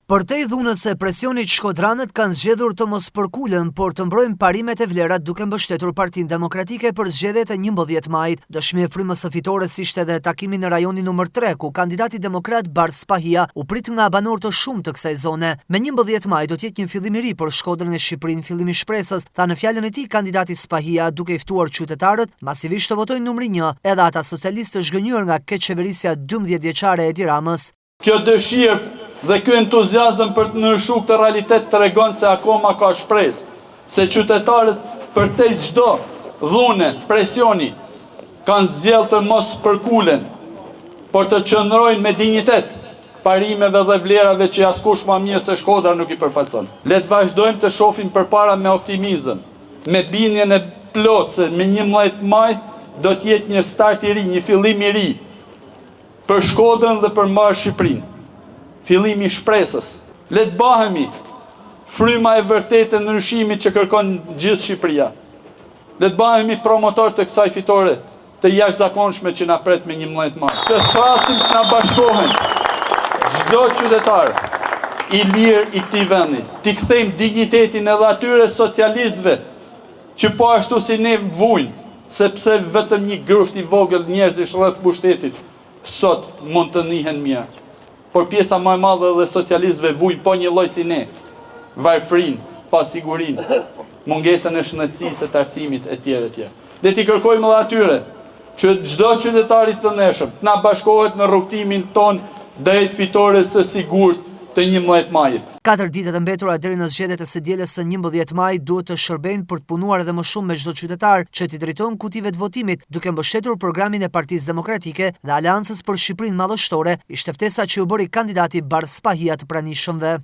Përtej dhunës e presionit, shkodranët kanë zgjedhur të mos përkulen, por të mbrojnë parimet e vlerat duke mbështetur Partinë Demokratike për zgjedhjet e 11 majit. Dëshmi e frymës së fitores ishte edhe takimi në rajonin numër 3, ku kandidati demokrat Bars Spahia u prit nga banorë të shumë të kësaj zone. Me 11 maj do të jetë një fillim i ri për Shkodrën e Shqipërinë, fillim i shpresës, tha në fjalën e tij kandidati Spahia, duke i ftuar qytetarët masivisht të votojnë numri 1, edhe ata socialistë të zhgënjur nga keqeverisja 12 vjeçare e Edi Ramës. Kjo dëshirë dhe ky entuziazëm për të ndryshuar këtë realitet tregon se akoma ka shpresë, se qytetarët përtej çdo dhune, presioni, kanë zgjedhur të mos përkulen, por të qëndrojnë me dinjitet parimeve dhe vlerave që askush më mirë se Shkodra nuk i përfaqëson. Le të vazhdojmë të shohim përpara me optimizëm, me bindjen e plotë se me 11 maj do të jetë një start i ri, një fillim i ri për Shkodrën dhe për mbar Shqipërinë. Fillimi i shpresës. Le të bahemi fryma e vërtetë e ndryshimit që kërkon gjithë Shqipëria. Le të bahemi promotor të kësaj fitore të jashtëzakonshme që na pret me 11 maj. Të thrasim të na bashkohen çdo qytetar i lirë i këtij vendi, t'i kthejmë dignitetin edhe atyre socialistëve që po ashtu si ne vujnë, sepse vetëm një grusht i vogël njerëzish rreth pushtetit sot mund të njihen mirë. Por pjesa më e madhe dhe socialistëve vujnë po një lloj si ne, varfrinë, pasigurinë, mungesën e shëndetësisë, të arsimit etj. etj. Le t'i kërkojmë edhe atyre që çdo qytetar i të ndershëm të na bashkohet në rrugtimin ton drejt fitores së sigurt të 11 majit. 4 ditët e mbetura deri në zgjedhjet e së dielës së 11 maj duhet të shërbejnë për të punuar edhe më shumë me çdo qytetar që t'i drejtojnë kutive të votimit, duke mbështetur programin e Partisë Demokratike dhe Aleancës për Shqipërinë Madhështore, ishte ftesa që u bëri kandidati Bars Spahia të pranishmëve.